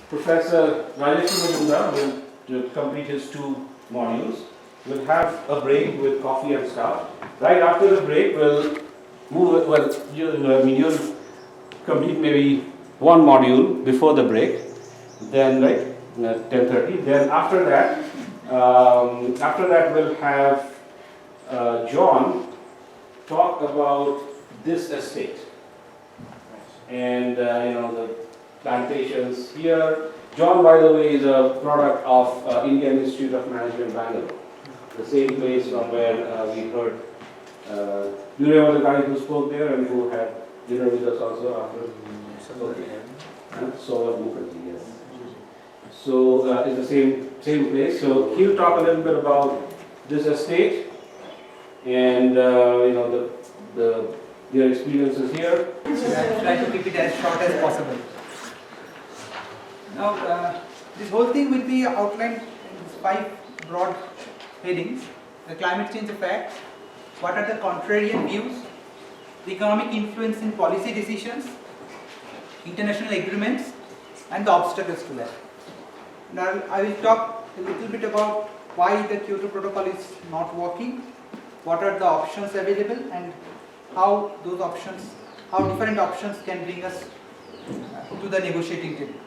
Professor Rajesh Majumdar will complete his 2 modules. We'll have a break with coffee and stuff. Right after the break, we'll move. Well, you'll complete maybe 1 module before the break. Then, right, 10:30. Then after that, we'll have John talk about this estate and the plantations here. John, by the way, is a product of Indian Institute of Management, Bangalore, the same place from where we heard. You remember the guy who spoke there and who had dinner with us also after? Solar Mukherjee, yes. So it's the same place. So he'll talk a little bit about this estate and their experiences here. I'll try to keep it as short as possible. Now, this whole thing will be outlined in 5 broad headings: the climate change effects, what are the contrarian views, the economic influence in policy decisions, international agreements, and the obstacles to that. Now, I will talk a little bit about why the Kyoto Protocol is not working, what are the options available, and how different options can bring us to the negotiating table.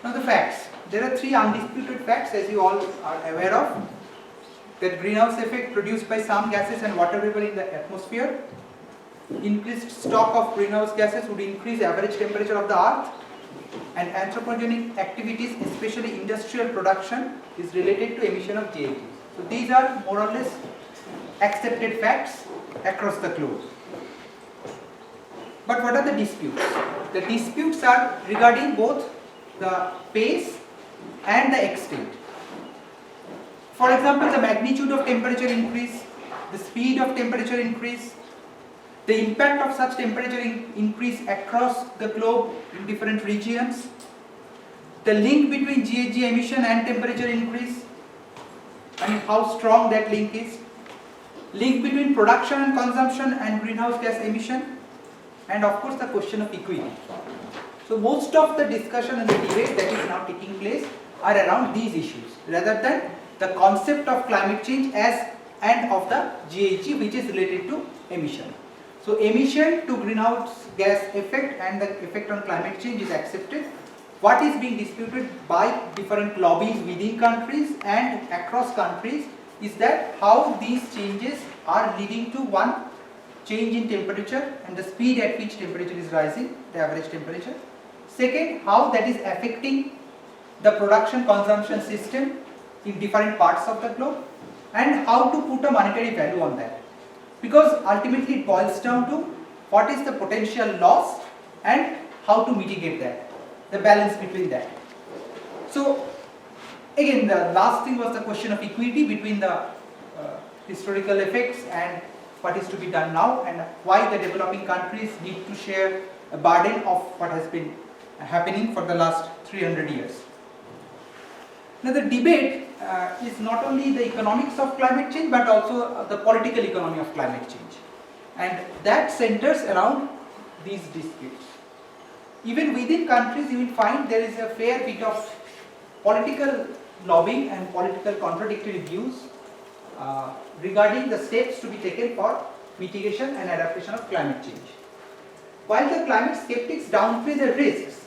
Now the facts. There are 3 undisputed facts, as you all are aware of, that greenhouse effect produced by some gases and water vapor in the atmosphere. Increased stock of greenhouse gases would increase average temperature of the earth, and anthropogenic activities, especially industrial production, is related to emission of GHGs. So these are more or less accepted facts across the globe. But what are the disputes? The disputes are regarding both the pace and the extent. For example, the magnitude of temperature increase, the speed of temperature increase, the impact of such temperature increase across the globe in different regions, the link between GHG emission and temperature increase, and how strong that link is, link between production and consumption and greenhouse gas emission, and of course the question of equity. So most of the discussion and the debate that is now taking place are around these issues rather than the concept of climate change and of the GHG, which is related to emission. So emission to greenhouse gas effect and the effect on climate change is accepted. What is being disputed by different lobbies within countries and across countries is that how these changes are leading to one, change in temperature and the speed at which temperature is rising, the average temperature. Second, how that is affecting the production consumption system in different parts of the globe, and how to put a monetary value on that. Because ultimately it boils down to what is the potential loss and how to mitigate that, the balance between that. So again, the last thing was the question of equity between the historical effects and what is to be done now, and why the developing countries need to share a burden of what has been happening for the last 300 years. Now the debate is not only the economics of climate change but also the political economy of climate change, and that centers around these disputes. Even within countries you will find there is a fair bit of political lobbying and political contradictory views regarding the steps to be taken for mitigation and adaptation of climate change. While the climate skeptics downplay the risks,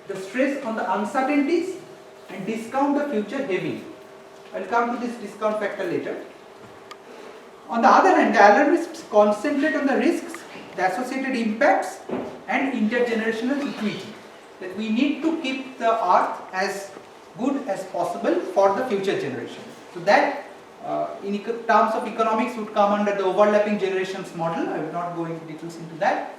the stress on the uncertainties and discount the future heavily. I will come to this discount factor later. On the other hand, the alarmists concentrate on the risks, the associated impacts and intergenerational equity. That we need to keep the earth as good as possible for the future generation. So that in terms of economics would come under the overlapping generations model. I will not go into details into that.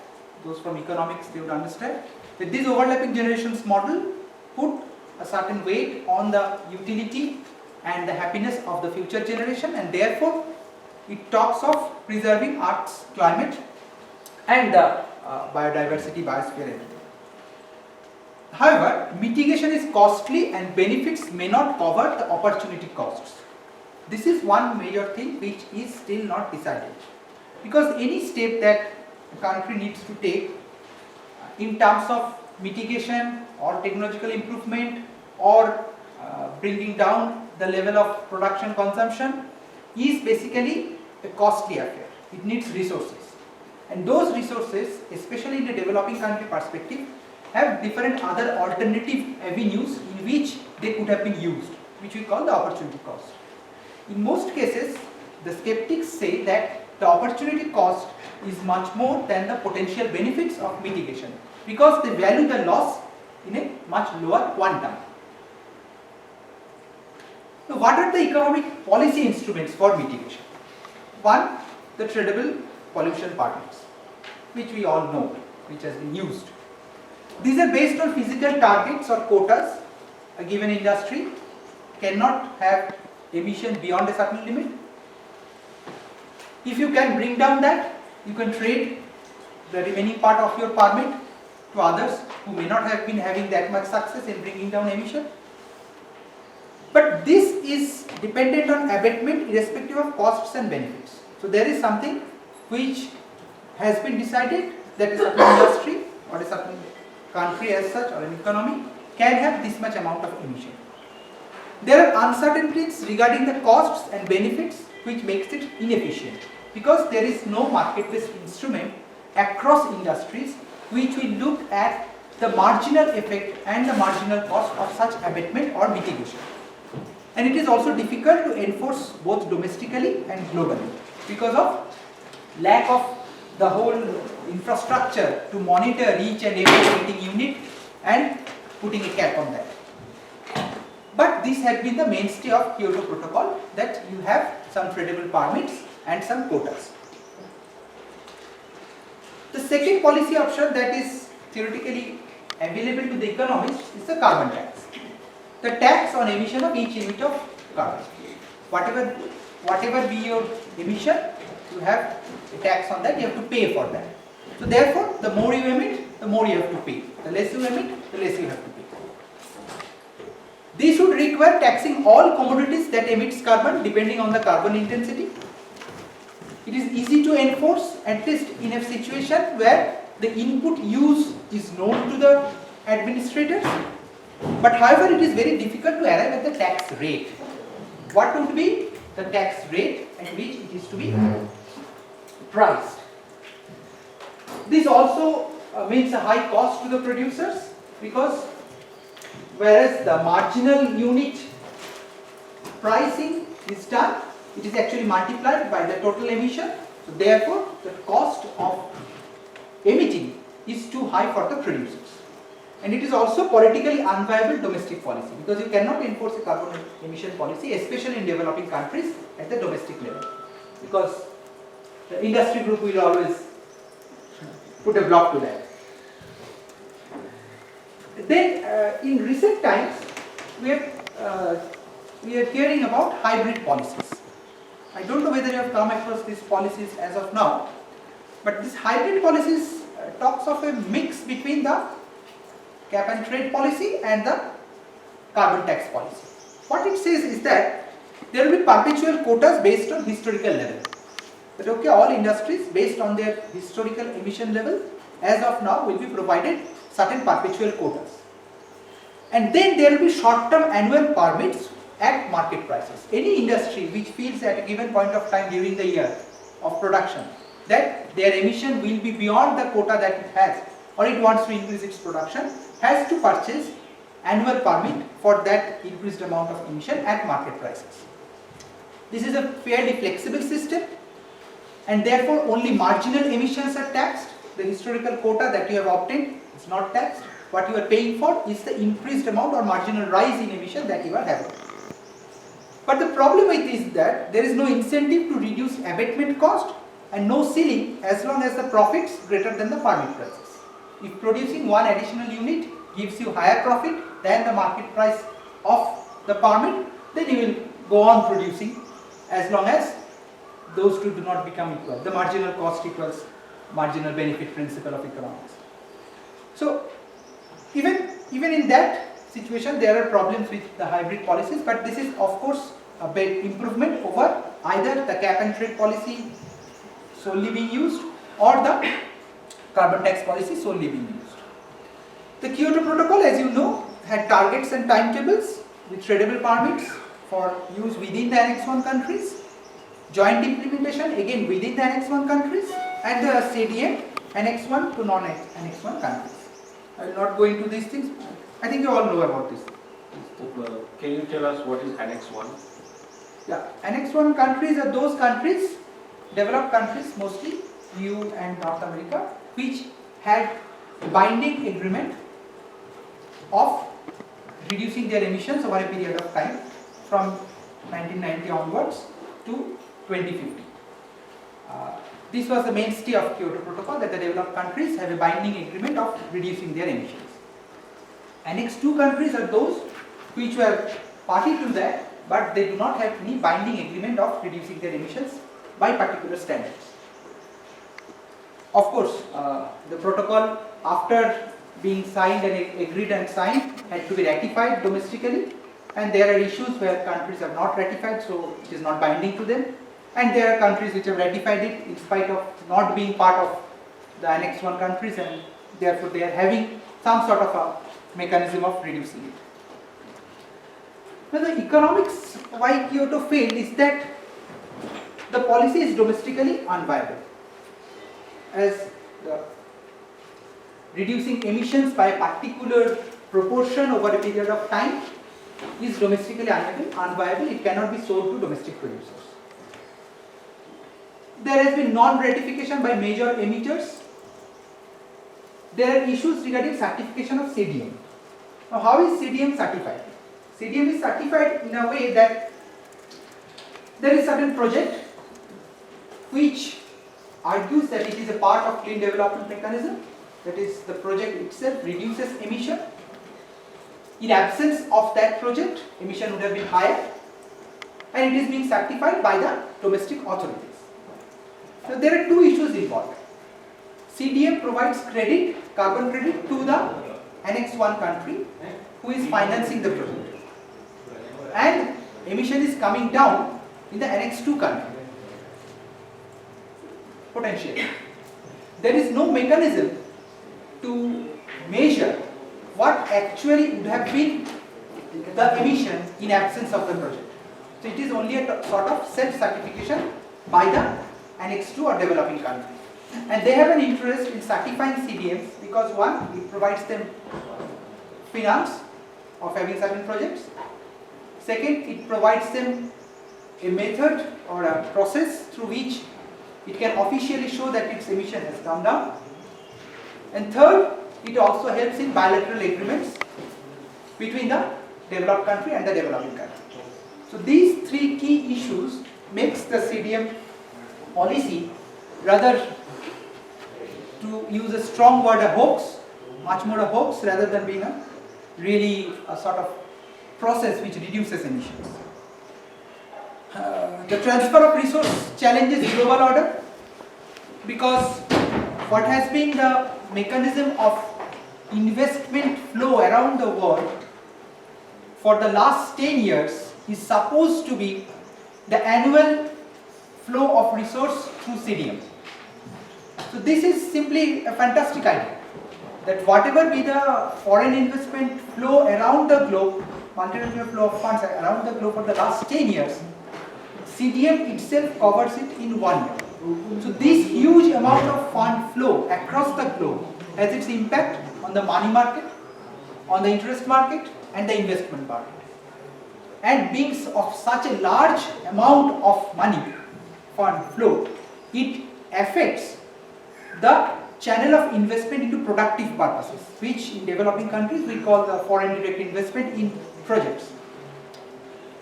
Those from economics, they would understand that this overlapping generations model put a certain weight on the utility and the happiness of the future generation, and therefore it talks of preserving Earth's climate and the biodiversity, biosphere, everything. However, mitigation is costly and benefits may not cover the opportunity costs. This is one major thing which is still not decided, because any step that a country needs to take in terms of mitigation or technological improvement or bringing down the level of production consumption is basically a costly affair. It needs resources. And those resources, especially in the developing country perspective, have different other alternative avenues in which they could have been used, which we call the opportunity cost. In most cases, the skeptics say that the opportunity cost is much more than the potential benefits of mitigation, because they value the loss in a much lower quantum. So what are the economic policy instruments for mitigation? One, the tradable pollution permits, which we all know, which has been used. These are based on physical targets or quotas. A given industry cannot have emission beyond a certain limit. If you can bring down that, you can trade the remaining part of your permit to others who may not have been having that much success in bringing down emission. But this is dependent on abatement irrespective of costs and benefits. So there is something which has been decided that a certain industry or a certain country as such or an economy can have this much amount of emission. There are uncertainties regarding the costs and benefits which makes it inefficient, because there is no market-based instrument across industries which will look at the marginal effect and the marginal cost of such abatement or mitigation. And it is also difficult to enforce both domestically and globally because of lack of the whole infrastructure to monitor each and every emitting unit and putting a cap on that. But this had been the mainstay of Kyoto Protocol, that you have some tradable permits and some quotas. The second policy option that is theoretically available to the economists is the carbon tax. The tax on emission of each unit of carbon. Whatever be your emission, you have a tax on that, you have to pay for that. So therefore, the more you emit, the more you have to pay. The less you emit, the less you have to pay. This would require taxing all commodities that emits carbon depending on the carbon intensity. It is easy to enforce, at least in a situation where the input use is known to the administrators. But however, it is very difficult to arrive at the tax rate. What would be the tax rate at which it is to be priced? This also means a high cost to the producers, because whereas the marginal unit pricing is done, it is actually multiplied by the total emission. So therefore, the cost of emitting is too high for the producers. And it is also politically unviable domestic policy, because you cannot enforce a carbon emission policy, especially in developing countries, at the domestic level, because the industry group will always put a block to that. Then in recent times, we are hearing about hybrid policies. I don't know whether you have come across these policies as of now, but this hybrid policies talks of a mix between the cap and trade policy and the carbon tax policy. What it says is that there will be perpetual quotas based on historical level. That okay, all industries based on their historical emission level as of now will be provided certain perpetual quotas. And then there will be short-term annual permits at market prices. Any industry which feels at a given point of time during the year of production that their emission will be beyond the quota that it has, or it wants to increase its production, has to purchase annual permit for that increased amount of emission at market prices. This is a fairly flexible system, and therefore only marginal emissions are taxed. The historical quota that you have obtained is not taxed. What you are paying for is the increased amount or marginal rise in emission that you are having. But the problem with this is that there is no incentive to reduce abatement cost and no ceiling as long as the profits greater than the permit prices. If producing one additional unit gives you higher profit than the market price of the permit, then you will go on producing as long as those two do not become equal. The marginal cost equals marginal benefit principle of economics. So even in that situation, there are problems with the hybrid policies, but this is of course a big improvement over either the cap and trade policy solely being used or the carbon tax policy solely being used. The Kyoto Protocol, as you know, had targets and timetables with tradable permits for use within the Annex 1 countries, joint implementation again within the Annex 1 countries, and the CDM Annex 1 to non-Annex 1 countries. I will not go into these things. I think you all know about this. Can you tell us what is Annex 1? Yeah, Annex 1 countries are those countries, developed countries mostly, EU and North America, which had binding agreement of reducing their emissions over a period of time from 1990 onwards to 2050. This was the mainstay of Kyoto Protocol, that the developed countries have a binding agreement of reducing their emissions. Annex 2 countries are those which were party to that, but they do not have any binding agreement of reducing their emissions by particular standards. Of course, the protocol, after being signed and agreed and signed, had to be ratified domestically, and there are issues where countries have not ratified, so it is not binding to them, and there are countries which have ratified it in spite of not being part of the Annex 1 countries, and therefore they are having some sort of a mechanism of reducing it. Now the economics why Kyoto failed is that the policy is domestically unviable, as the reducing emissions by a particular proportion over a period of time is domestically unviable. It cannot be sold to domestic producers. There has been non-ratification by major emitters. There are issues regarding certification of CDM. Now how is CDM certified? CDM is certified in a way that there is certain project which argues that it is a part of clean development mechanism, that is the project itself reduces emission. In absence of that project, emission would have been higher, and it is being certified by the domestic authorities. So there are two issues involved. CDM provides credit, carbon credit to the Annex 1 country who is financing the project, and emission is coming down in the Annex 2 country potentially. There is no mechanism to measure what actually would have been the emission in absence of the project. So it is only a sort of self-certification by the Annex 2 or developing country. And they have an interest in certifying CDMs because one, it provides them finance of having certain projects. Second, it provides them a method or a process through which it can officially show that its emission has come down. And third, it also helps in bilateral agreements between the developed country and the developing country. So these three key issues makes the CDM policy, rather, to use a strong word, a hoax, much more a hoax rather than being a really a sort of process which reduces emissions. The transfer of resource challenges global order, because what has been the mechanism of investment flow around the world for the last 10 years is supposed to be the annual flow of resource through CDM. So this is simply a fantastic idea, that whatever be the foreign investment flow around the globe, multilateral flow of funds around the globe for the last 10 years, CDM itself covers it in 1 year. So this huge amount of fund flow across the globe has its impact on the money market, on the interest market and the investment market. And being of such a large amount of money fund flow, it affects the channel of investment into productive purposes, which in developing countries we call the foreign direct investment in projects.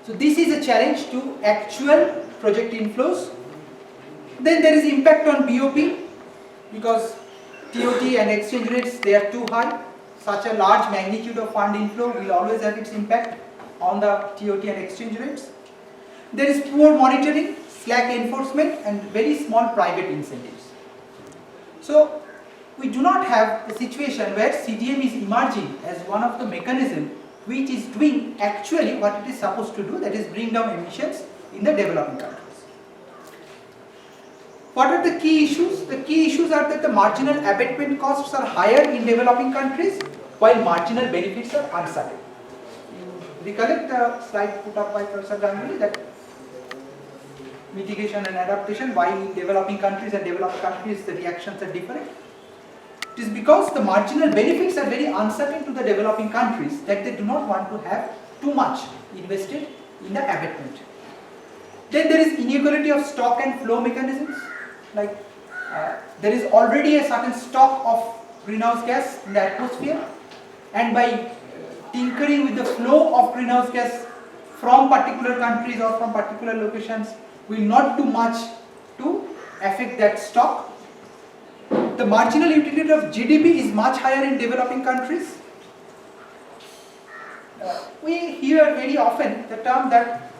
So this is a challenge to actual project inflows. Then there is impact on BOP, because TOT and exchange rates, they are too high. Such a large magnitude of fund inflow will always have its impact on the TOT and exchange rates. There is poor monitoring, slack enforcement and very small private incentives. So we do not have a situation where CDM is emerging as one of the mechanisms which is doing actually what it is supposed to do, that is bring down emissions in the developing countries. What are the key issues? The key issues are that the marginal abatement costs are higher in developing countries while marginal benefits are uncertain. You recollect the slide put up by Professor Ganguly that mitigation and adaptation, why in developing countries and developed countries the reactions are different? It is because the marginal benefits are very uncertain to the developing countries that they do not want to have too much invested in the abatement. Then there is inequality of stock and flow mechanisms, like there is already a certain stock of greenhouse gas in the atmosphere, and by tinkering with the flow of greenhouse gas from particular countries or from particular locations will not do much to affect that stock. The marginal utility of GDP is much higher in developing countries. We hear very often the term that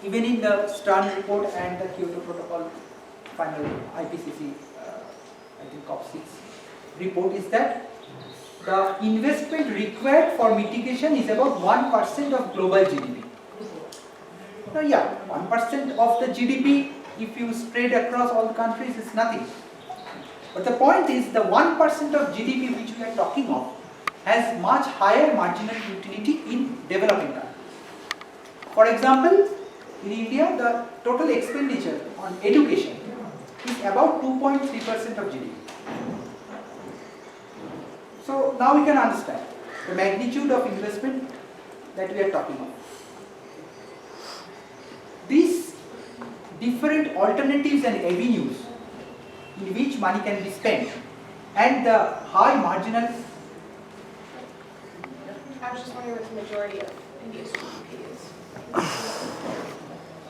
even in the Stern report and the Kyoto Protocol final IPCC, I think COP6 report, is that the investment required for mitigation is about 1% of global GDP. Now, yeah, 1% of the GDP, if you spread across all the countries, is nothing. But the point is, the 1% of GDP which we are talking of has much higher marginal utility in developing countries. For example, in India, the total expenditure on education is about 2.3% of GDP. So now we can understand the magnitude of investment that we are talking of. These different alternatives and avenues in which money can be spent and the high marginal. I was just wondering what the majority of India's GDP is.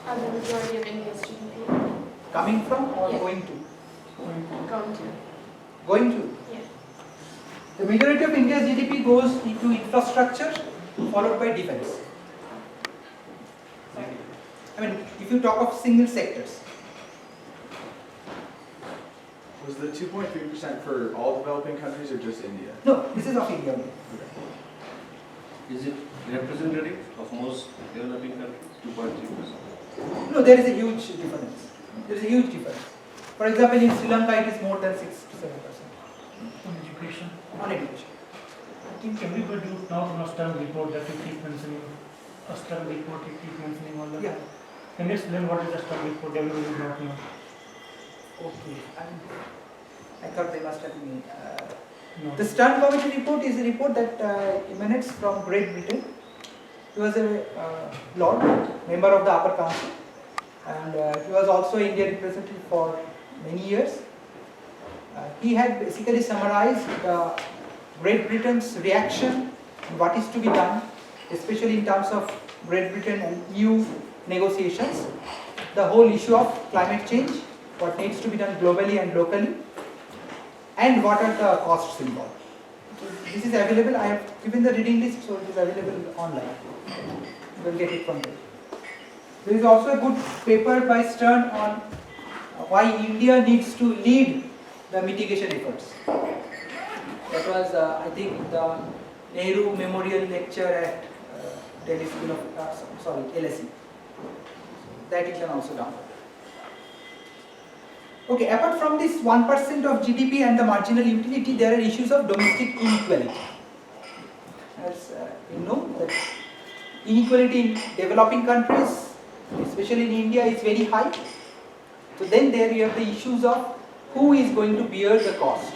The majority of India's GDP. Coming from or Yeah. going to? Going to. Going to. Yeah. The majority of India's GDP goes into infrastructure followed by defense. I mean, if you talk of single sectors. Was the 2.3% for all developing countries or just India? No, this is of India only. Is it representative of most developing countries, 2.3%? No, there is a huge difference. There is a huge difference. For example, in Sri Lanka it is more than 6 to 7%. On education, On education. I think everybody would now from a Stern report that you keep mentioning, a Stern report you keep mentioning all the Yeah. time. Can you explain what is a Stern report? Everybody would not know. Okay. I thought they must have been. No. The Stern Committee report is a report that emanates from Great Britain. He was a Lord, member of the Upper Council, and he was also Indian representative for many years. He had basically summarized Great Britain's reaction, what is to be done, especially in terms of Great Britain and EU negotiations, the whole issue of climate change, what needs to be done globally and locally, and what are the costs involved. This is available. I have given the reading list, so it is available online. You will get it from there. There is also a good paper by Stern on why India needs to lead the mitigation efforts. That was, I think, the Nehru Memorial Lecture at Delhi School of, LSE. That you can also download. Okay, apart from this 1% of GDP and the marginal utility, there are issues of domestic inequality. As you know, that inequality in developing countries, especially in India, is very high. So then there you have the issues of who is going to bear the cost.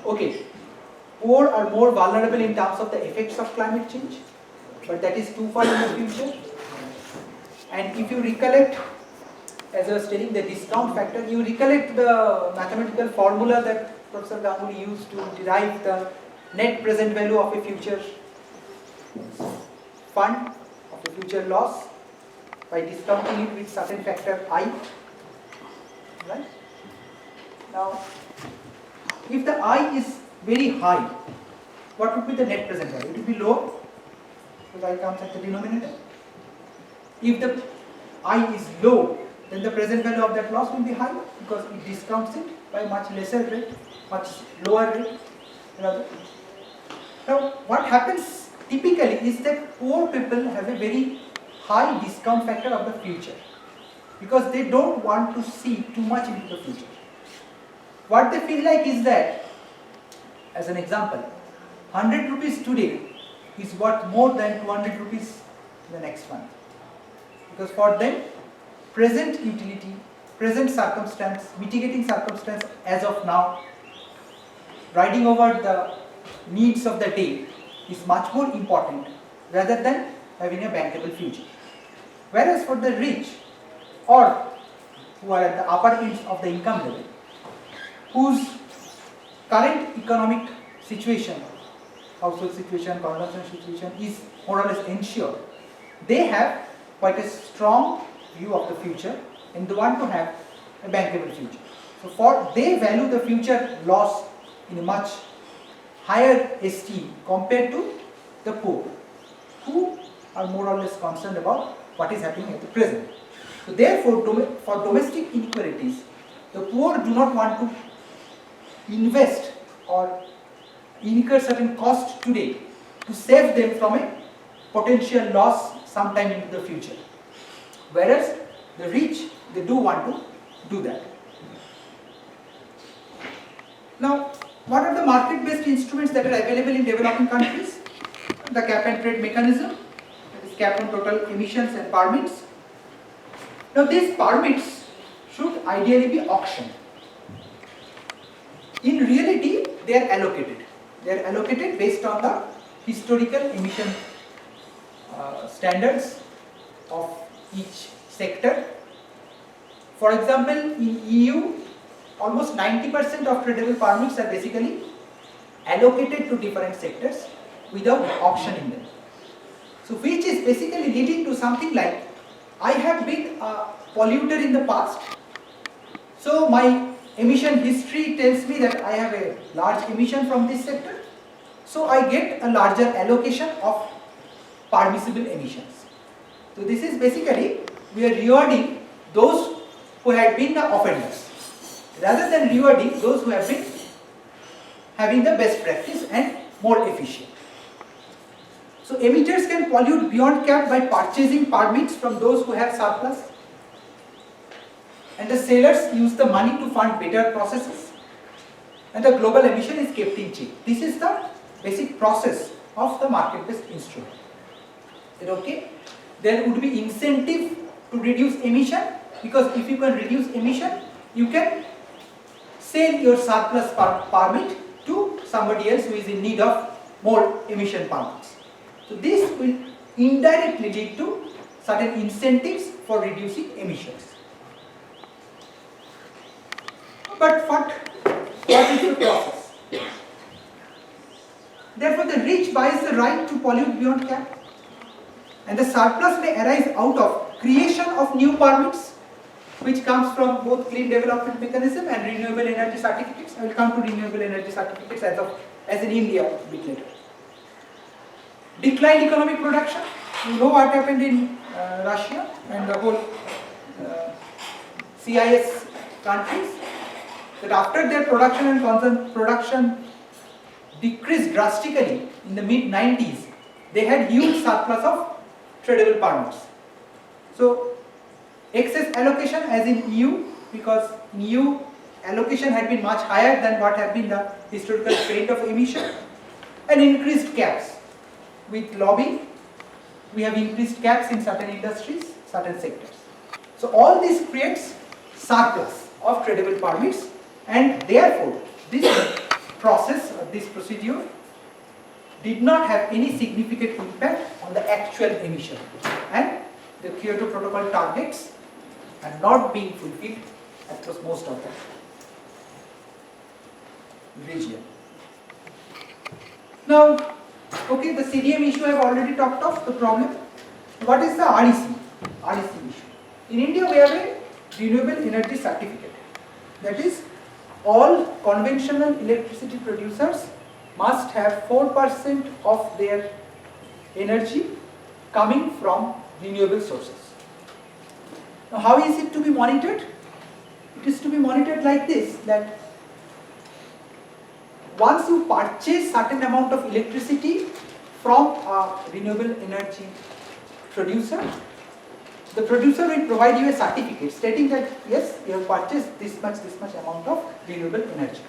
Okay, poor are more vulnerable in terms of the effects of climate change, but that is too far in the future. And if you recollect, as I was telling, the discount factor, you recollect the mathematical formula that Professor Ganguly used to derive the net present value of a future fund, of a future loss, by discounting it with certain factor I. Right? Now, if the I is very high, what would be the net present value? It would be low, because I comes at the denominator. If the I is low, then the present value of that loss will be high, because it discounts it by much lesser rate, much lower rate. Now, what happens typically is that poor people have a very high discount factor of the future, because they don't want to see too much into the future. What they feel like is that, as an example, 100 rupees today is worth more than 200 rupees the next month. Because for them, present utility, present circumstance, mitigating circumstance as of now, riding over the needs of the day is much more important rather than having a bankable future. Whereas for the rich or who are at the upper ends of the income level, whose current economic situation, household situation, consumption situation is more or less ensured, they have quite a strong view of the future and they want to have a bankable future. So they value the future loss in a much higher esteem compared to the poor, who are more or less concerned about what is happening at the present. So therefore, for domestic inequalities, the poor do not want to invest or incur certain cost today to save them from a potential loss sometime into the future. Whereas the rich, they do want to do that. Now, what are the market-based instruments that are available in developing countries? The cap and trade mechanism, that is cap on total emissions and permits. Now, these permits should ideally be auctioned. In reality, they are allocated. They are allocated based on the historical emission standards of each sector. For example, in EU, almost 90% of tradable permits are basically allocated to different sectors without auctioning them. So which is basically leading to something like, I have been a polluter in the past, so my emission history tells me that I have a large emission from this sector, so I get a larger allocation of permissible emissions. So this is basically, we are rewarding those who had been the offenders, rather than rewarding those who have been having the best practice and more efficient. So emitters can pollute beyond cap by purchasing permits from those who have surplus, and the sellers use the money to fund better processes, and the global emission is kept in check. This is the basic process of the market-based instrument. Is it okay? There would be incentive to reduce emission, because if you can reduce emission, you can sell your surplus permit to somebody else who is in need of more emission permits. So this will indirectly lead to certain incentives for reducing emissions. But what is the process? Therefore, the rich buys the right to pollute beyond cap, and the surplus may arise out of creation of new permits, which comes from both clean development mechanism and renewable energy certificates. I will come to renewable energy certificates as in India a bit later. Declined economic production. You know what happened in Russia and the whole CIS countries, that after their production and production decreased drastically in the mid-90s, they had huge surplus of tradable permits. So excess allocation as in EU, because in EU allocation had been much higher than what had been the historical trend of emission, and increased caps. With lobbying, we have increased caps in certain industries, certain sectors. So all this creates surplus of tradable permits, and therefore this process or this procedure did not have any significant impact on the actual emission, and the Kyoto Protocol targets are not being fulfilled across most of the region. Now, okay, the CDM issue I have already talked of, the problem. What is the REC issue? In India, we have a renewable energy certificate. That is, all conventional electricity producers must have 4% of their energy coming from renewable sources. Now, how is it to be monitored? It is to be monitored like this, that once you purchase certain amount of electricity from a renewable energy producer, the producer will provide you a certificate stating that yes, you have purchased this much amount of renewable energy.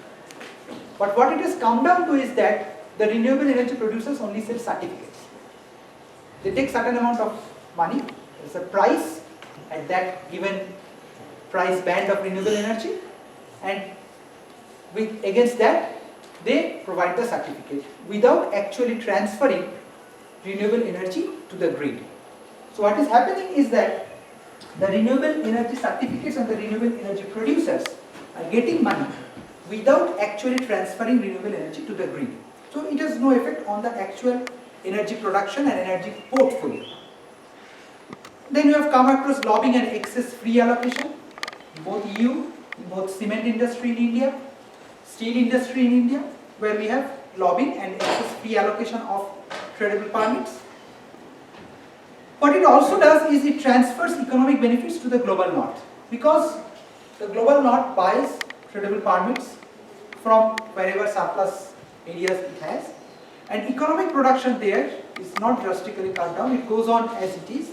But what it has come down to is that the renewable energy producers only sell certificates. They take certain amount of money, there's a price at that given price band of renewable energy, and against that they provide the certificate without actually transferring renewable energy to the grid. So what is happening is that the renewable energy certificates and the renewable energy producers are getting money without actually transferring renewable energy to the grid. So it has no effect on the actual energy production and energy portfolio. Then you have come across lobbying and excess free allocation, both EU, both cement industry in India, steel industry in India, where we have lobbying and excess free allocation of tradable permits. What it also does is it transfers economic benefits to the global north, because the global north buys tradable permits from wherever surplus areas it has, and economic production there is not drastically cut down, it goes on as it is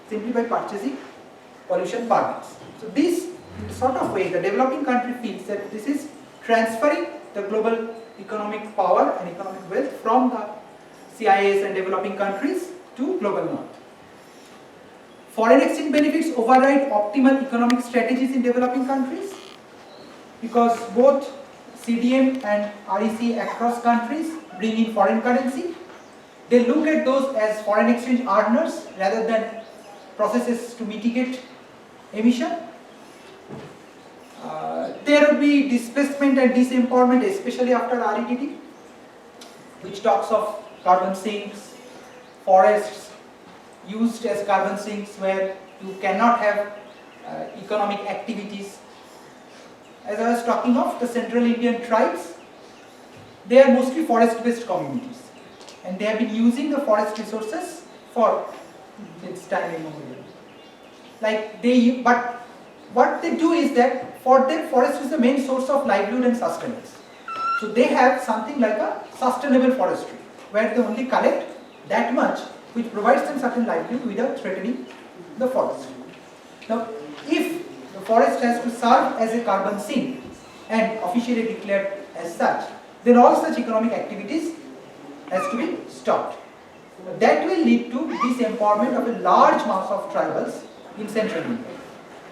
simply by purchasing pollution permits. So this sort of way the developing country feels that this is transferring the global economic power and economic wealth from the CIS and developing countries to global north. Foreign exchange benefits override optimal economic strategies in developing countries, because both CDM and REC across countries bring in foreign currency. They look at those as foreign exchange earners rather than processes to mitigate emission. There will be displacement and disempowerment, especially after REDD, which talks of carbon sinks, forests used as carbon sinks where you cannot have economic activities. As I was talking of, the Central Indian tribes, they are mostly forest-based communities, and they have been using the forest resources for its time immemorial. But what they do is that for them, forest is the main source of livelihood and sustenance. So they have something like a sustainable forestry, where they only collect that much which provides them certain livelihood without threatening the forest. Now, if the forest has to serve as a carbon sink and officially declared as such, then all such economic activities has to be stopped. That will lead to disempowerment of a large mass of tribals in central India,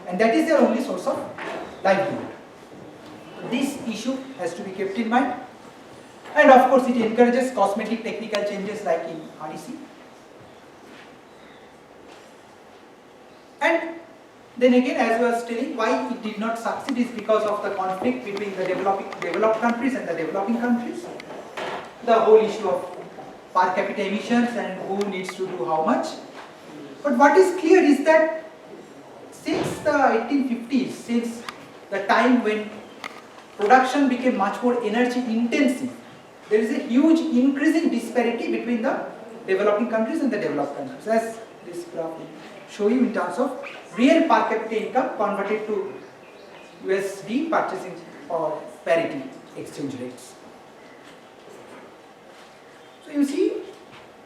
and that is their only source of livelihood. This issue has to be kept in mind, and of course it encourages cosmetic technical changes like in REC. And then again, as I was telling, why it did not succeed is because of the conflict between the developed countries and the developing countries. The whole issue of per capita emissions and who needs to do how much. But what is clear is that since the 1850s, since the time when production became much more energy intensive, there is a huge increasing disparity between the developing countries and the developed countries, as this graph will show you in terms of real per capita income converted to USD purchasing or parity exchange rates. So you see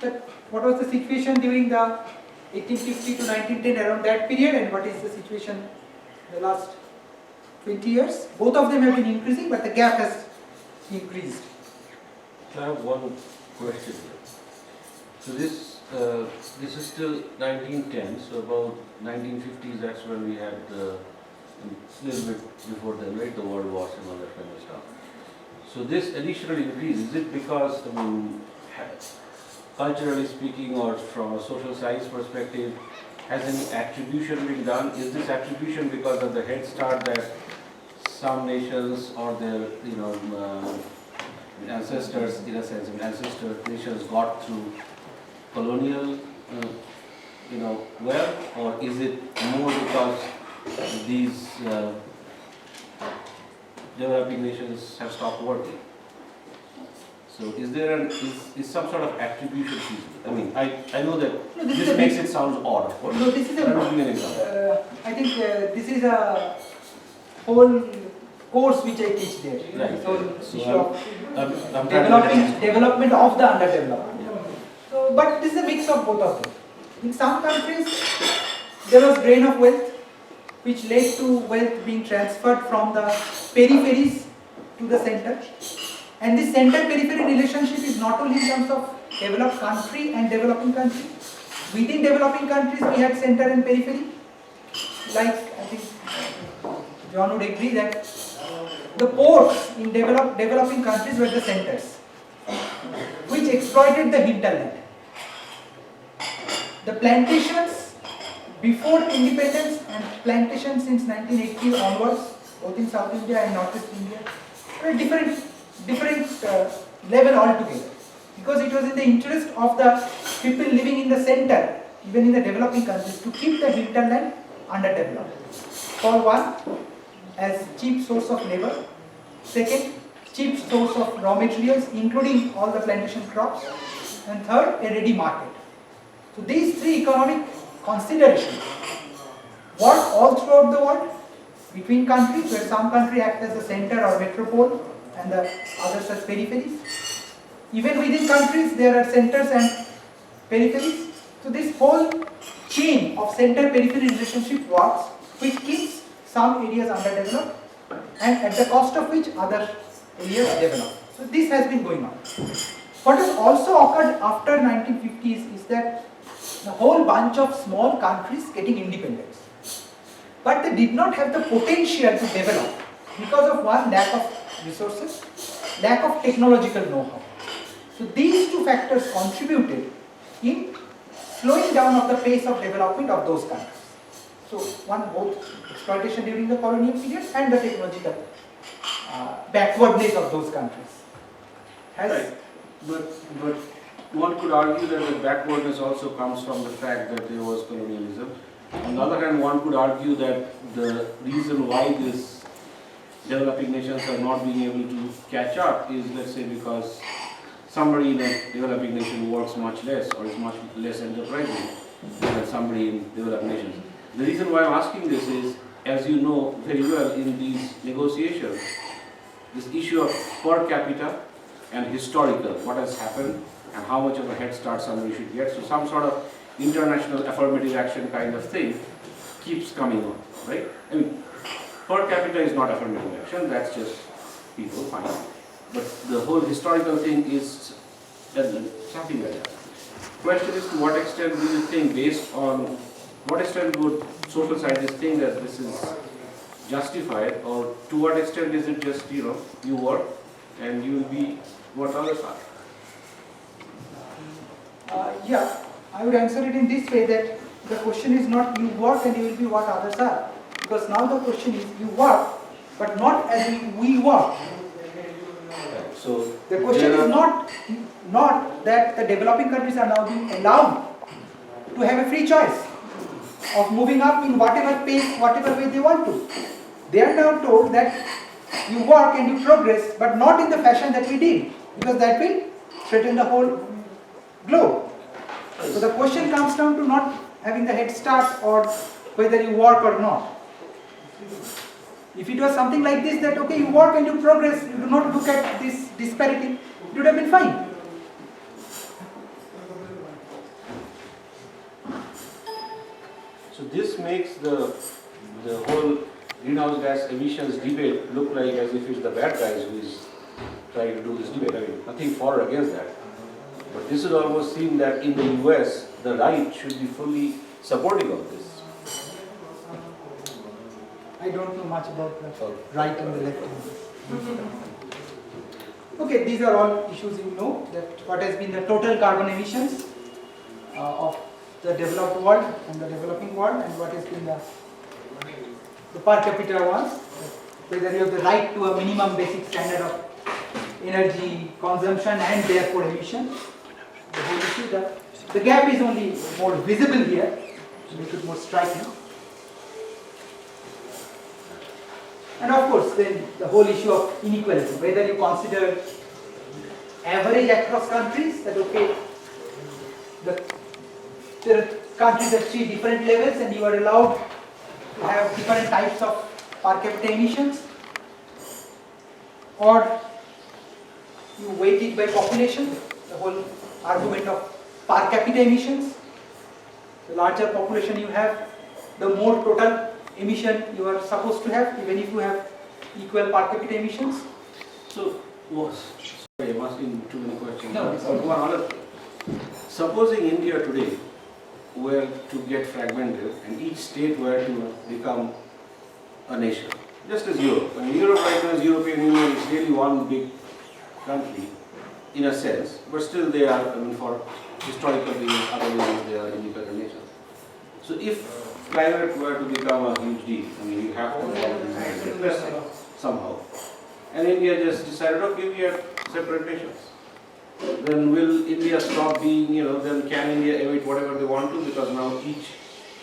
that what was the situation during the 1850 to 1910, around that period, and what is the situation in the last 20 years. Both of them have been increasing, but the gap has increased. I have one question here. So this is still 1910, so about 1950s, that's when we had a little bit before then, right, the world wars and all that kind of stuff. So this additional increase, is it because, culturally speaking or from a social science perspective, has any attribution been done? Is this attribution because of the head start that some nations or their, ancestors, in a sense, ancestor nations got through colonial, wealth, or is it more because these developing nations have stopped working? So is there is some sort of attribution? I mean, I know that No, this makes it sound odd, of course. No, this is But I'm giving an example. I think this is a whole course which I teach there. Right. So So issue of I'm trying to development of the underdeveloped. So, but this is a mix of both of them. In some countries, there was drain of wealth, which led to wealth being transferred from the peripheries to the center. And this center-periphery relationship is not only in terms of developed country and developing country. Within developing countries, we had center and periphery. Like, I think John would agree that the ports in developing countries were the centers, which exploited the hinterland. The plantations before independence and plantations since 1980 onwards, both in South India and Northeast India, were different level altogether. Because it was in the interest of the people living in the center, even in the developing countries, to keep the hinterland underdeveloped. For one, as cheap source of labor. Second, cheap source of raw materials, including all the plantation crops. And third, a ready market. So these three economic considerations work all throughout the world, between countries, where some country act as the center or metropole and the others as peripheries. Even within countries, there are centers and peripheries. So this whole chain of center-periphery relationship works, which keeps some areas underdeveloped and at the cost of which other areas develop. So this has been going on. What has also occurred after 1950s is that a whole bunch of small countries getting independence. But they did not have the potential to develop because of one, lack of resources, lack of technological know-how. So these two factors contributed in slowing down of the pace of development of those countries. So one, both exploitation during the colonial period and the technological backwardness of those countries. Right. But one could argue that the backwardness also comes from the fact that there was colonialism. On the other hand, one could argue that the reason why these developing nations are not being able to catch up is, let's say, because somebody in a developing nation works much less or is much less enterprising than somebody in developed nations. The reason why I'm asking this is, as you know very well, in these negotiations, this issue of per capita and historical, what has happened and how much of a head start somebody should get. So some sort of international affirmative action kind of thing keeps coming on, right? I mean, per capita is not affirmative action, that's just people, fine. But the whole historical thing is something like that. Question is, to what extent do you think, based on what extent would social scientists think that this is justified, or to what extent is it just, you work and you will be what others are? Yeah, I would answer it in this way, that the question is not you work and you will be what others are. Because now the question is you work, but not as we work. So The question is not that the developing countries are now being allowed to have a free choice of moving up in whatever pace, whatever way they want to. They are now told that you work and you progress, but not in the fashion that we did, because that will threaten the whole globe. So the question comes down to not having the head start or whether you work or not. If it was something like this, that okay, you work and you progress, you do not look at this disparity, it would have been fine. So this makes the whole greenhouse gas emissions debate look like as if it's the bad guys who is trying to do this debate. I mean, nothing for or against that. But this would almost seem that in the US, the right should be fully supporting of this. I don't know much about the right and the left. Okay, these are all issues you know, that what has been the total carbon emissions of the developed world and the developing world, and what has been the per capita ones, whether you have the right to a minimum basic standard of energy consumption and therefore emission. The whole issue, the gap is only more visible here, to make it more striking. And of course, then the whole issue of inequality, whether you consider average across countries, that okay, there are countries at 3 different levels and you are allowed to have different types of per capita emissions, or you weight it by population, the whole argument of per capita emissions. The larger population you have, the more total emission you are supposed to have, even if you have equal per capita emissions. So Sorry, I'm asking too many questions. No, it's okay. One other. Supposing India today were to get fragmented and each state were to become a nation, just as Europe. I mean, Europe right now is European Union, is really one big country in a sense, but still they are, I mean, for historical reasons, other reasons, they are independent nations. So if climate were to become a huge deal, I mean, you have to involve these nations, let's say, somehow, and India just decided, okay, we are separate nations. Then will India stop being, then can India emit whatever they want to, because now each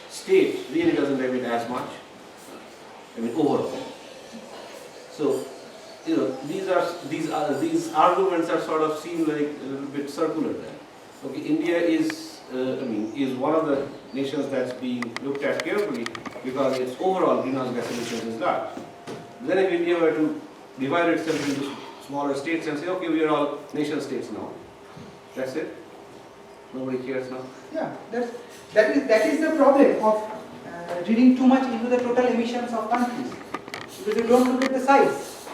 state really doesn't emit as much, I mean, overall. So, these arguments are sort of seem like a little bit circular then. Okay, India is, is one of the nations that's being looked at carefully because its overall greenhouse gas emissions is large. Then if India were to divide itself into smaller states and say, okay, we are all nation states now. That's it. Nobody cares now. Yeah, that is the problem of reading too much into the total emissions of countries, because you don't look at the size,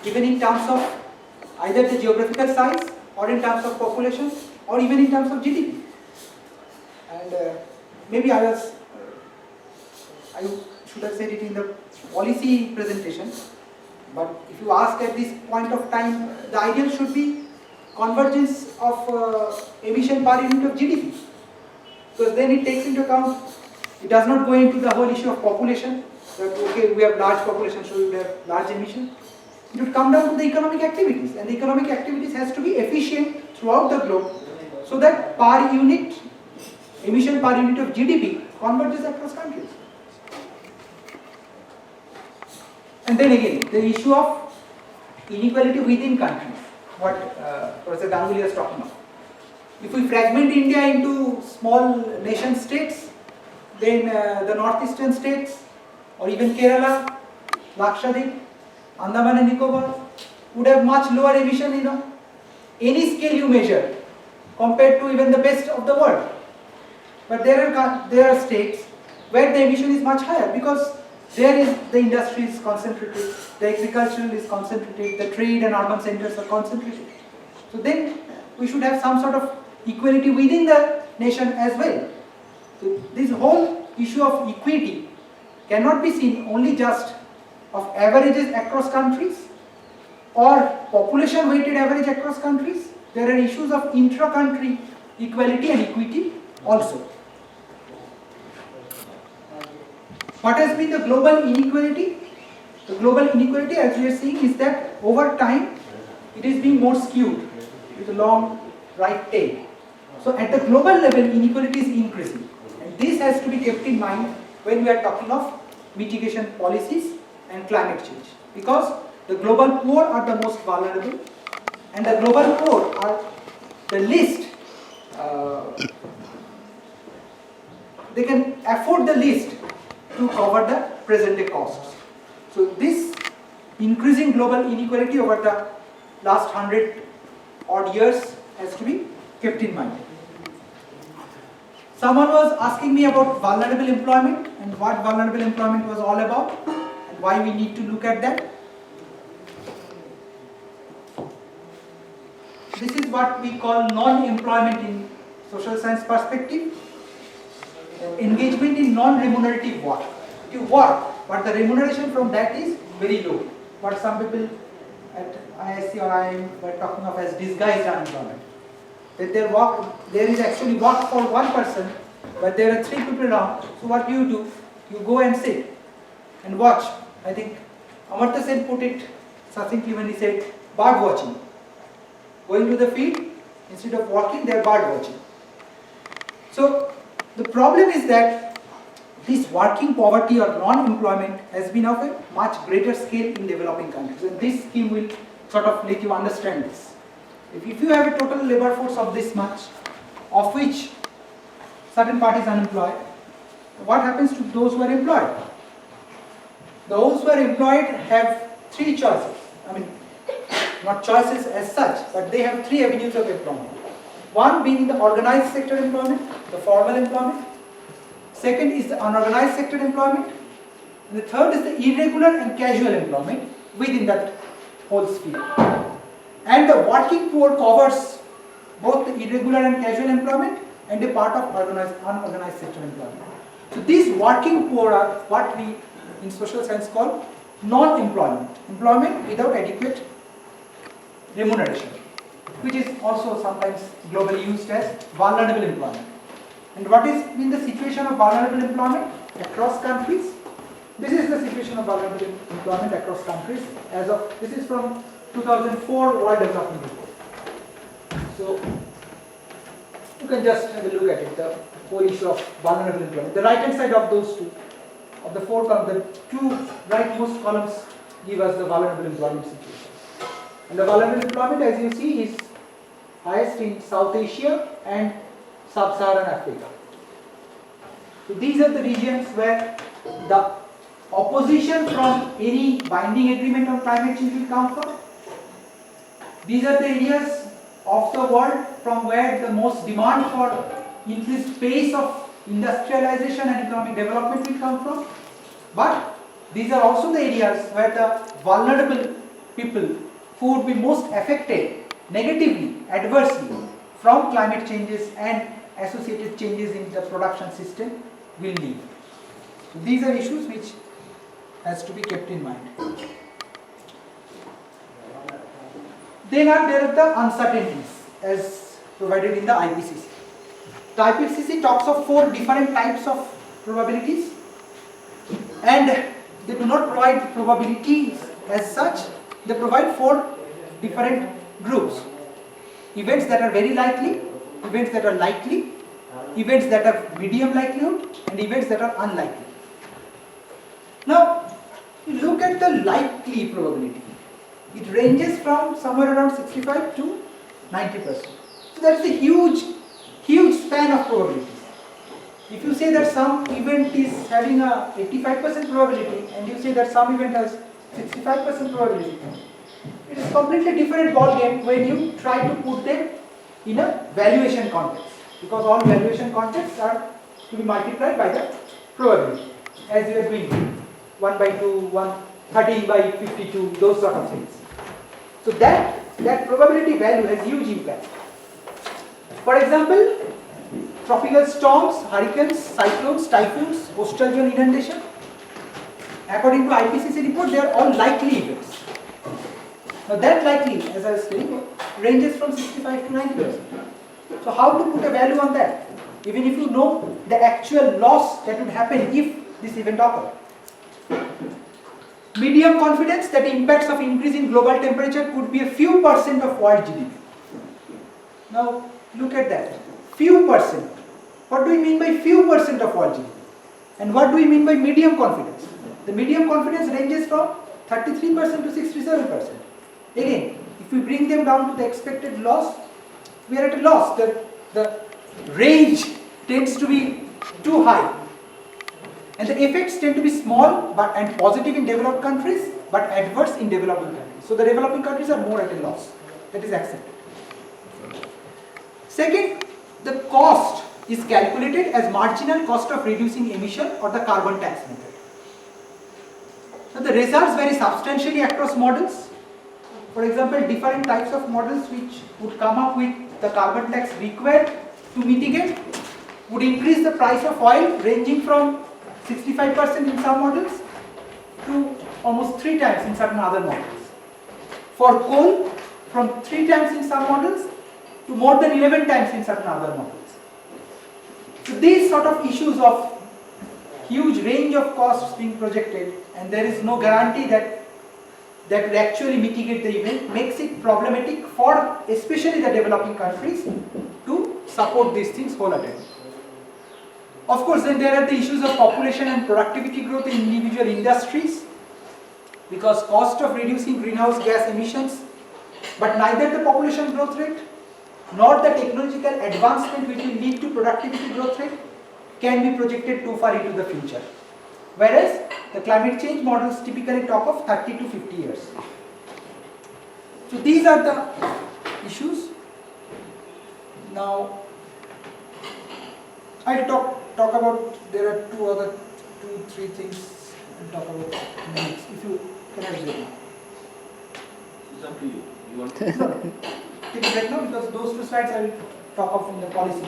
even in terms of either the geographical size or in terms of population or even in terms of GDP. And maybe I should have said it in the policy presentation, but if you ask at this point of time, the ideal should be convergence of emission per unit of GDP, because then it takes into account, it does not go into the whole issue of population, that okay, we have large population, so we will have large emission. It would come down to the economic activities, and the economic activities has to be efficient throughout the globe, so that per unit, emission per unit of GDP converges across countries. And then again, the issue of inequality within countries, what Professor Ganguly was talking about. If we fragment India into small nation states, then the northeastern states, or even Kerala, Lakshadweep, Andaman and Nicobar would have much lower emission in any scale you measure compared to even the best of the world. But there are states where the emission is much higher because there is the industry is concentrated, the agricultural is concentrated, the trade and urban centers are concentrated. So then we should have some sort of equality within the nation as well. So this whole issue of equity cannot be seen only just of averages across countries or population weighted average across countries. There are issues of intra-country equality and equity also. What has been the global inequality? The global inequality, as we are seeing, is that over time it is being more skewed with a long right tail. So at the global level, inequality is increasing, and this has to be kept in mind when we are talking of mitigation policies and climate change, because the global poor are the most vulnerable, and the global poor are the least, they can afford the least to cover the present day costs. So this increasing global inequality over the last 100 odd years has to be kept in mind. Someone was asking me about vulnerable employment and what vulnerable employment was all about and why we need to look at that. This is what we call non-employment in social science perspective. Engagement in non-remunerative work. You work, but the remuneration from that is very low. What some people at ISC or IIM were talking of as disguised unemployment. That there is actually work for one person, but there are 3 people around. So what do? You go and sit and watch. I think Amartya Sen put it succinctly when he said bird watching. Going to the field, instead of walking, they are bird watching. So the problem is that this working poverty or non-employment has been of a much greater scale in developing countries, and this scheme will sort of let you understand this. If you have a total labor force of this much, of which certain part is unemployed, what happens to those who are employed? Those who are employed have 3 choices. I mean, not choices as such, but they have 3 avenues of employment. One being the organized sector employment, the formal employment. Second is the unorganized sector employment. And the third is the irregular and casual employment within that whole sphere. And the working poor covers both the irregular and casual employment and a part of unorganized sector employment. So these working poor are what we in social science call non-employment, employment without adequate remuneration, which is also sometimes globally used as vulnerable employment. And what is been the situation of vulnerable employment across countries? This is the situation of vulnerable employment across countries as of, this is from 2004 World Development Report. So you can just have a look at it, the whole issue of vulnerable employment. The right hand side of those two, of the four columns, the two rightmost columns give us the vulnerable employment situation. And the vulnerable employment, as you see, is highest in South Asia and Sub-Saharan Africa. So these are the regions where the opposition from any binding agreement on climate change will come from. These are the areas of the world from where the most demand for increased pace of industrialization and economic development will come from. But these are also the areas where the vulnerable people who would be most affected negatively, adversely from climate changes and associated changes in the production system will live. So these are issues which has to be kept in mind. Then there are the uncertainties as provided in the IPCC. The IPCC talks of 4 different types of probabilities, and they do not provide probabilities as such, they provide 4 different groups. Events that are very likely, events that are likely, events that have medium likelihood, and events that are unlikely. Now, you look at the likely probability. It ranges from somewhere around 65 to 90%. So that's a huge span of probabilities. If you say that some event is having a 85% probability and you say that some event has 65% probability, it is completely different ball game when you try to put them in a valuation context, because all valuation contexts are to be multiplied by the probability, as we are doing 1 by 2, 13 by 52, those sort of things. So that probability value has huge impact. For example, tropical storms, hurricanes, cyclones, typhoons, coastal zone inundation, according to IPCC report, they are all likely events. Now that likely, as I was saying, ranges from 65 to 90%. So how to put a value on that? Even if you know the actual loss that would happen if this event occurred. Medium confidence that impacts of increase in global temperature could be a few percent of world GDP. Now look at that, few percent. What do we mean by few percent of world GDP? And what do we mean by medium confidence? The medium confidence ranges from 33% to 67%. Again, if we bring them down to the expected loss, we are at a loss. The range tends to be too high. And the effects tend to be small and positive in developed countries, but adverse in developing countries. So the developing countries are more at a loss. That is accepted. Second, the cost is calculated as marginal cost of reducing emission or the carbon tax method. Now the results vary substantially across models. For example, different types of models which would come up with the carbon tax required to mitigate would increase the price of oil ranging from 65% in some models to almost 3 times in certain other models. For coal, from 3 times in some models to more than 11 times in certain other models. So these sort of issues of huge range of costs being projected, and there is no guarantee that will actually mitigate the event, makes it problematic for especially the developing countries to support these things wholeheartedly. Of course, then there are the issues of population and productivity growth in individual industries, because cost of reducing greenhouse gas emissions, but neither the population growth rate nor the technological advancement which will lead to productivity growth rate can be projected too far into the future. Whereas the climate change models typically talk of 30 to 50 years. So these are the issues. Now I'll talk about, there are 2-3 things I'll talk about next. If you can have it. It's up to you. You want No, no. Take it right now because those two slides I will talk of in the policy.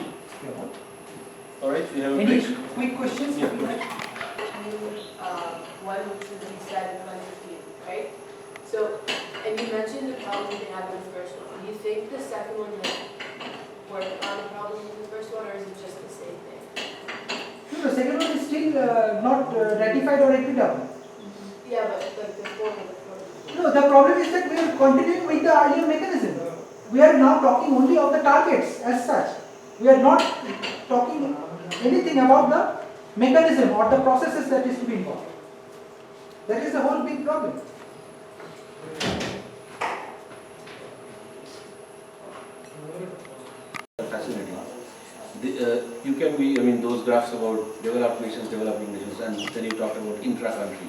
All right, we have a Any break. quick questions? Yeah, if you like? One which is we said in 115, right? So, and you mentioned the problem they had with the first one. Do you think the second one has worked on the problem with the first one, or is it just the same thing? No, the second one is still not ratified or agreed upon. Yeah, but like the form of the first. No, the problem is that we are continuing with the earlier mechanism. We are now talking only of the targets as such. We are not talking anything about the mechanism or the processes that is to be involved. That is the whole big problem. Fascinating. You can be, I mean, those graphs about developed nations, developing nations, and then you talk about intra-country.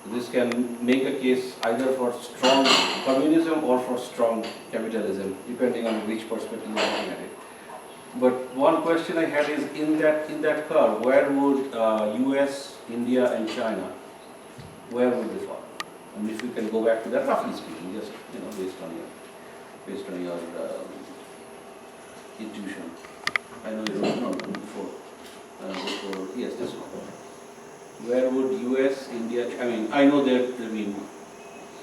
This can make a case either for strong communism or for strong capitalism, depending on which perspective you are looking at it. But one question I had is, in that curve, where would US, India, and China, where would they fall? I mean, if you can go back to that, roughly speaking, just based on your intuition. I know you don't know before. Yes, this one. Where would US, India, I mean, I know that, I mean,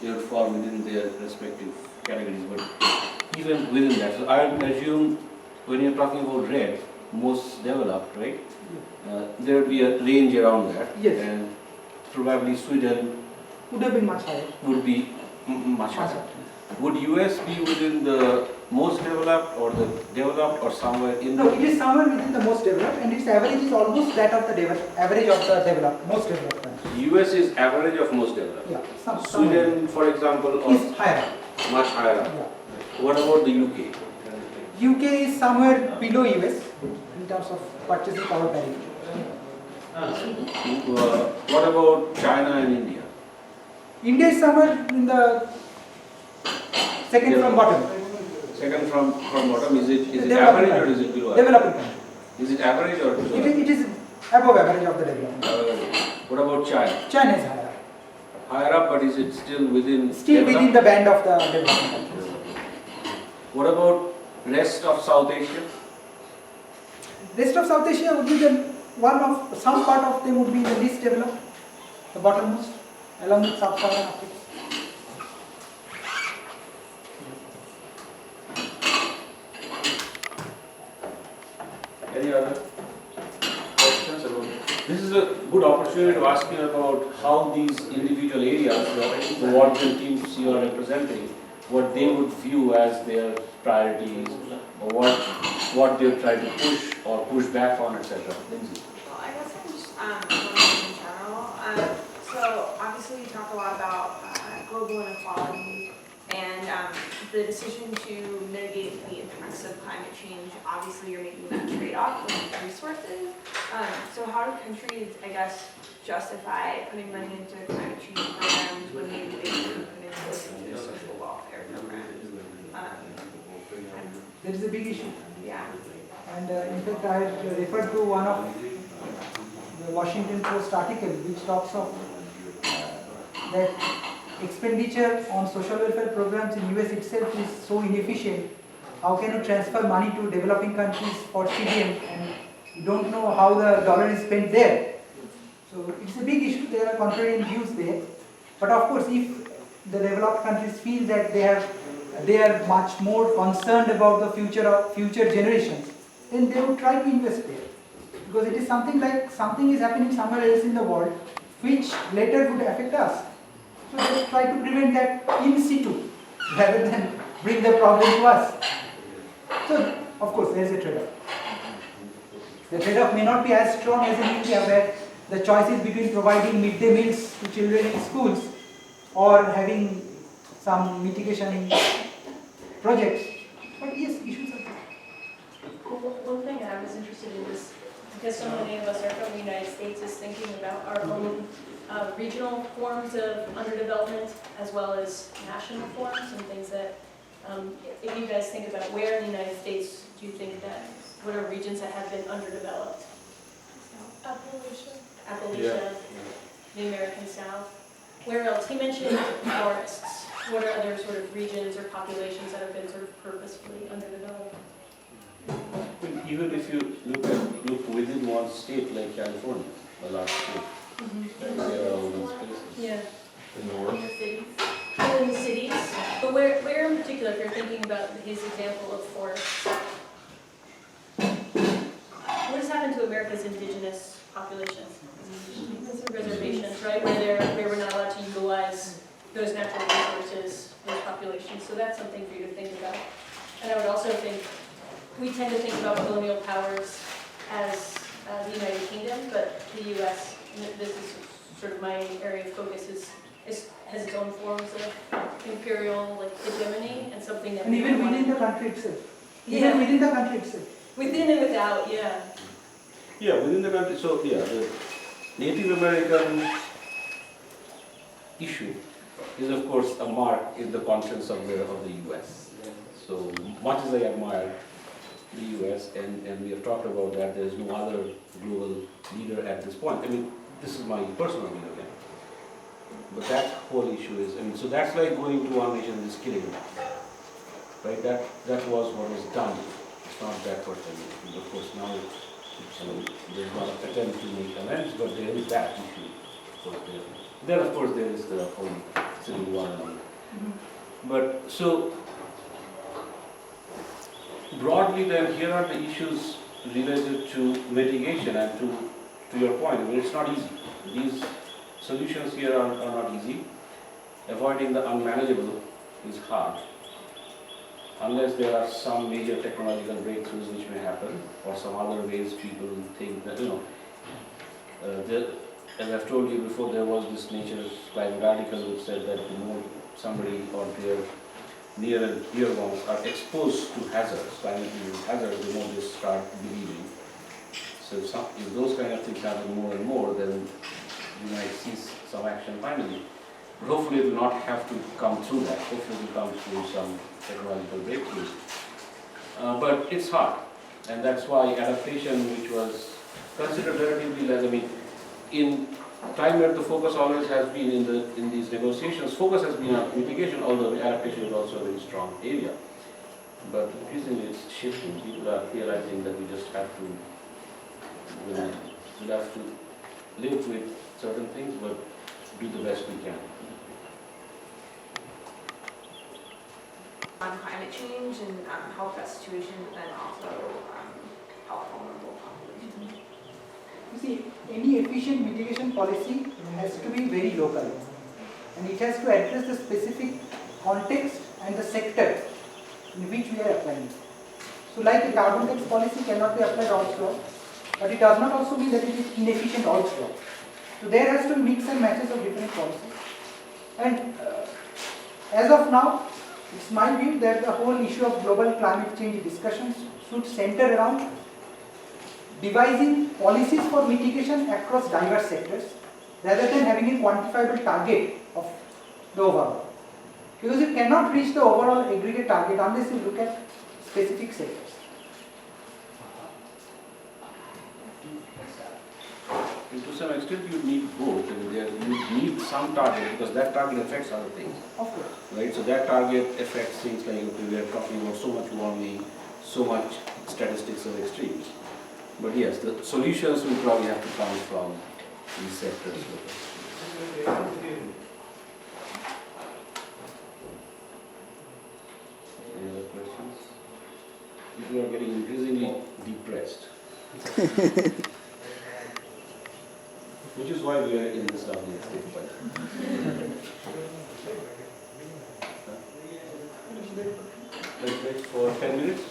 they would fall within their respective categories, but even within that, so I assume when you're talking about red, most developed, right? There would be a range around that. Yes. And probably Sweden Would have been much higher. would be much higher. Would US be within the most developed or the developed or somewhere in No, it is somewhere within the most developed, and its average is almost that of the average of the developed, most developed countries. US is average of most developed. Yeah, Sweden, for example, is or higher. much higher up. Yeah. What about the UK? UK is somewhere below US in terms of purchasing power parity. What about China and India? India is somewhere in the second from bottom. Second from bottom, is it Developing average or country. is it below average? Developing country. Is it average or below average? It is above average of the development. What about China? China is higher. Higher up, but is it still within? Still within the band of the developing countries. What about rest of South Asia? Rest of South Asia would be some part of them would be the least developed, the bottommost, along with Sub-Saharan Africa. Any other questions about? This is a good opportunity to ask you about how these individual areas, the Wharton teams you are representing, what they would view as their priorities, or what they try to push or push back on, etc. Lindsay. Well, I guess I'm just wondering in general. So obviously you talk a lot about global inequality and the decision to mitigate the impacts of climate change. Obviously you're making that trade-off with resources. So how do countries, I guess, justify putting money into climate change programs when maybe they could put into social welfare programs? There is a big issue. Yeah. And in fact, I had referred to one of the Washington Post article which talks of that expenditure on social welfare programs in US itself is so inefficient. How can you transfer money to developing countries for CDM and you don't know how the dollar is spent there? So it's a big issue. There are contrarian views there. But of course, if the developed countries feel that they are much more concerned about the future of future generations, then they would try to invest there. Because it is something like something is happening somewhere else in the world which later would affect us. So they try to prevent that in situ rather than bring the problem to us. So of course there is a trade-off. The trade-off may not be as strong as in India where the choice is between providing midday meals to children in schools or having some mitigation projects. But yes, issues are there. One thing I was interested in is, because so many of us are from the United States, is thinking about our own regional forms of underdevelopment as well as national forms and things that, if you guys think about where in the United States do you think that, what are regions that have been underdeveloped? Appalachia, the American South. Where else? He mentioned forests. what are other sort of regions or populations that have been sort of purposefully underdeveloped? Even if you look within one state like California, a large state, right, there are all these places. Yeah. The north. In the cities. In the cities, but where in particular, if you're thinking about his example of forests, what has happened to America's indigenous populations? Reservations, right, where we're not allowed to utilize those natural resources, those populations, so that's something for you to think about. And I would also think, we tend to think about colonial powers as the United Kingdom, but the US, and this is sort of my area of focus, has its own forms of imperial like hegemony and something that And we even don't within want the country itself. Yeah. Even within the country itself. within and without, yeah. Yeah, within the country, so yeah, the Native American issue is of course a mark in the conscience of the US. So much as I admire the US and we have talked about that, there is no other global leader at this point. I mean, this is my personal view again. But that whole issue is, I mean, so that's like going to one nation and just killing them. Right? That was what was done. It's not that what I mean. Of course now there's not an attempt to make amends, but there is that issue. So then of course there is the whole Civil War and all. But so broadly then here are the issues related to mitigation and to your point, I mean, it's not easy. These solutions here are not easy. Avoiding the unmanageable is hard. Unless there are some major technological breakthroughs which may happen, or some other ways people think that, as I've told you before, there was this Nature's climate article which said that the more somebody or their near and dear ones are exposed to hazards, climate-related hazards, the more they start believing. So if those kind of things happen more and more, then you might see some action finally. But hopefully it will not have to come through that. Hopefully it will come through some technological breakthroughs. But it's hard. And that's why adaptation, which was considered relatively less, I mean, in climate the focus always has been in these negotiations, focus has been on mitigation, although adaptation is also a very strong area. But increasingly it's shifting. People are realizing that we just have to, we'll have to live with certain things, but do the best we can. On climate change and help that situation, but then also help vulnerable populations. You see, any efficient mitigation policy has to be very local, and it has to address the specific context and the sector in which we are applying. So like a carbon tax policy cannot be applied all throughout, but it does not also mean that it is inefficient all throughout. So there has to be mix and matches of different policies. And as of now, it's my view that the whole issue of global climate change discussions should center around devising policies for mitigation across diverse sectors rather than having a quantifiable target of the overall. Because you cannot reach the overall aggregate target unless you look at specific sectors. And to some extent you need both. I mean, you need some target because that target affects other things. Of course. Right? So that target affects things like we are talking about so much warming, so much statistics of extremes. But yes, the solutions will probably have to come from these sectors. Any other questions? People are getting increasingly depressed. Which is why we are in this lovely state. Let's wait for 10 minutes.